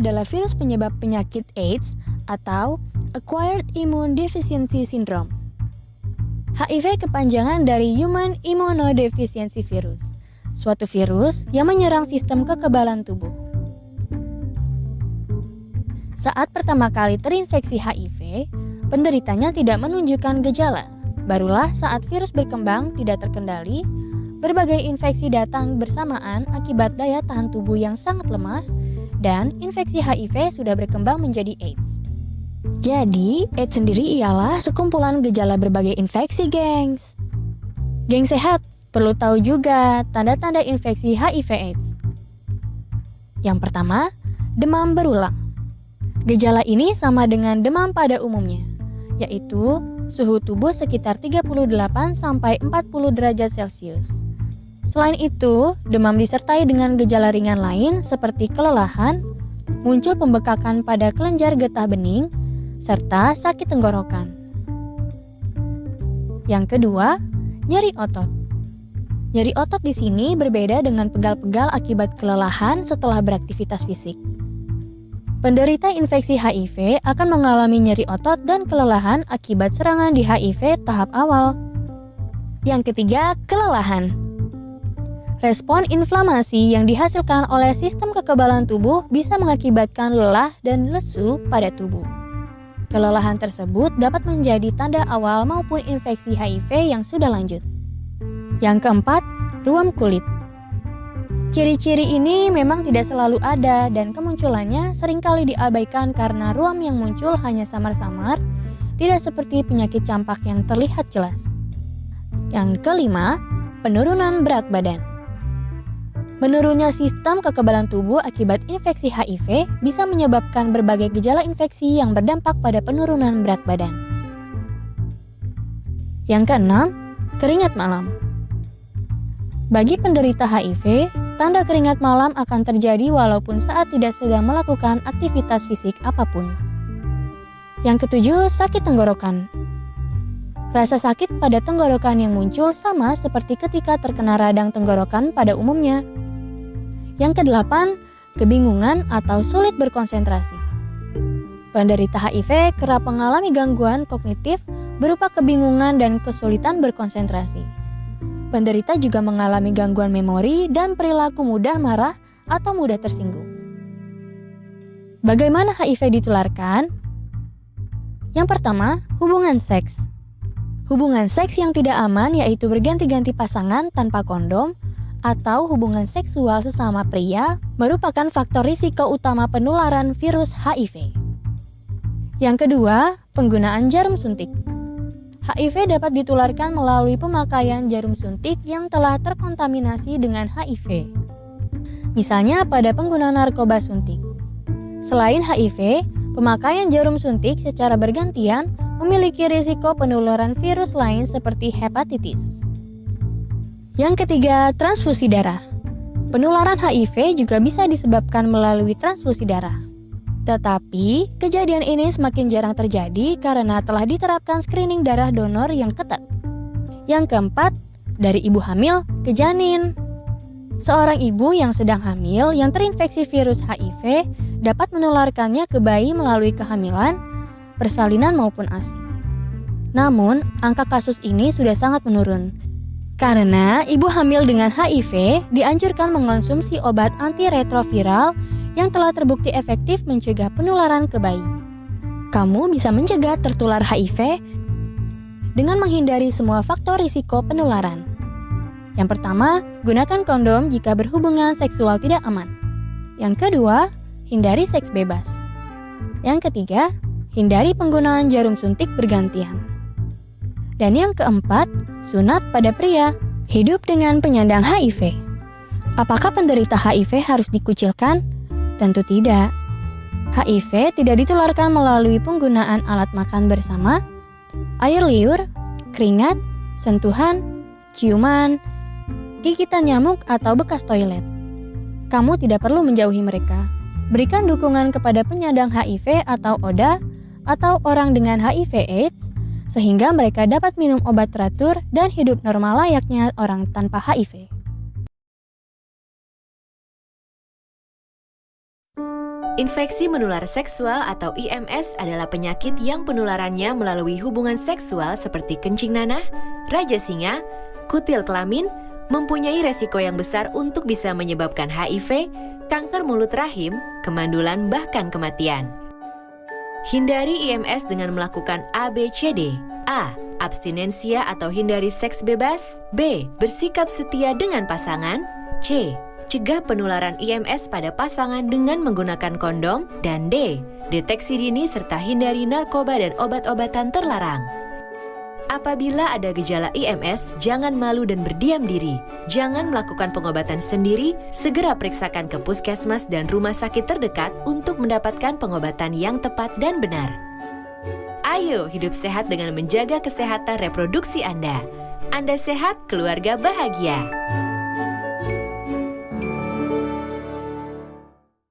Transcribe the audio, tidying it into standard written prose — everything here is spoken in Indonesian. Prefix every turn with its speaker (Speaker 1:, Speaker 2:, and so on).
Speaker 1: adalah virus penyebab penyakit AIDS atau Acquired Immune Deficiency Syndrome. HIV kepanjangan dari Human Immunodeficiency Virus, suatu virus yang menyerang sistem kekebalan tubuh. Saat pertama kali terinfeksi HIV, penderitanya tidak menunjukkan gejala. Barulah saat virus berkembang tidak terkendali, berbagai infeksi datang bersamaan akibat daya tahan tubuh yang sangat lemah, dan infeksi HIV sudah berkembang menjadi AIDS. Jadi, AIDS sendiri ialah sekumpulan gejala berbagai infeksi, gengs. Geng sehat, perlu tahu juga tanda-tanda infeksi HIV/AIDS. Yang pertama, demam berulang. Gejala ini sama dengan demam pada umumnya, yaitu suhu tubuh sekitar 38-40 derajat Celcius. Selain itu, demam disertai dengan gejala ringan lain seperti kelelahan, muncul pembekakan pada kelenjar getah bening, serta sakit tenggorokan. Yang kedua, nyeri otot. Nyeri otot di sini berbeda dengan pegal-pegal akibat kelelahan setelah beraktivitas fisik. Penderita infeksi HIV akan mengalami nyeri otot dan kelelahan akibat serangan di HIV tahap awal. Yang ketiga, kelelahan. Respon inflamasi yang dihasilkan oleh sistem kekebalan tubuh bisa mengakibatkan lelah dan lesu pada tubuh. Kelelahan tersebut dapat menjadi tanda awal maupun infeksi HIV yang sudah lanjut. Yang keempat, ruam kulit. Ciri-ciri ini memang tidak selalu ada dan kemunculannya seringkali diabaikan karena ruam yang muncul hanya samar-samar, tidak seperti penyakit campak yang terlihat jelas. Yang kelima, penurunan berat badan. Menurunnya sistem kekebalan tubuh akibat infeksi HIV bisa menyebabkan berbagai gejala infeksi yang berdampak pada penurunan berat badan. Yang keenam, keringat malam. Bagi penderita HIV, tanda keringat malam akan terjadi walaupun saat tidak sedang melakukan aktivitas fisik apapun. Yang ketujuh, sakit tenggorokan. Rasa sakit pada tenggorokan yang muncul sama seperti ketika terkena radang tenggorokan pada umumnya. Yang kedelapan, kebingungan atau sulit berkonsentrasi. Penderita HIV kerap mengalami gangguan kognitif berupa kebingungan dan kesulitan berkonsentrasi. Penderita juga mengalami gangguan memori dan perilaku mudah marah atau mudah tersinggung. Bagaimana HIV ditularkan? Yang pertama, hubungan seks. Hubungan seks yang tidak aman yaitu berganti-ganti pasangan tanpa kondom atau hubungan seksual sesama pria merupakan faktor risiko utama penularan virus HIV. Yang kedua, penggunaan jarum suntik. HIV dapat ditularkan melalui pemakaian jarum suntik yang telah terkontaminasi dengan HIV. Misalnya pada pengguna narkoba suntik. Selain HIV, pemakaian jarum suntik secara bergantian memiliki risiko penularan virus lain seperti hepatitis. Yang ketiga, transfusi darah. Penularan HIV juga bisa disebabkan melalui transfusi darah. Tetapi, kejadian ini semakin jarang terjadi karena telah diterapkan screening darah donor yang ketat. Yang keempat, dari ibu hamil ke janin. Seorang ibu yang sedang hamil yang terinfeksi virus HIV dapat menularkannya ke bayi melalui kehamilan, persalinan maupun ASI. Namun, angka kasus ini sudah sangat menurun. Karena ibu hamil dengan HIV dianjurkan mengonsumsi obat antiretroviral yang telah terbukti efektif mencegah penularan ke bayi. Kamu bisa mencegah tertular HIV dengan menghindari semua faktor risiko penularan. Yang pertama, gunakan kondom jika berhubungan seksual tidak aman. Yang kedua, hindari seks bebas. Yang ketiga, hindari penggunaan jarum suntik bergantian. Dan yang keempat, sunat pada pria. Hidup dengan penyandang HIV. Apakah penderita HIV harus dikucilkan? Tentu tidak. HIV tidak ditularkan melalui penggunaan alat makan bersama, air liur, keringat, sentuhan, ciuman, gigitan nyamuk, atau bekas toilet. Kamu tidak perlu menjauhi mereka. Berikan dukungan kepada penyandang HIV atau ODA atau orang dengan HIV/AIDS sehingga mereka dapat minum obat teratur dan hidup normal layaknya orang tanpa HIV.
Speaker 2: Infeksi menular seksual atau IMS adalah penyakit yang penularannya melalui hubungan seksual seperti kencing nanah, raja singa, kutil kelamin, mempunyai resiko yang besar untuk bisa menyebabkan HIV, kanker mulut rahim, kemandulan, bahkan kematian. Hindari IMS dengan melakukan ABCD. A. Abstinensia atau hindari seks bebas. B. Bersikap setia dengan pasangan. C. Cegah penularan IMS pada pasangan dengan menggunakan kondom. Dan D. Deteksi dini serta hindari narkoba dan obat-obatan terlarang. Apabila ada gejala IMS, jangan malu dan berdiam diri. Jangan melakukan pengobatan sendiri, segera periksakan ke puskesmas dan rumah sakit terdekat untuk mendapatkan pengobatan yang tepat dan benar. Ayo hidup sehat dengan menjaga kesehatan reproduksi Anda. Anda sehat, keluarga bahagia.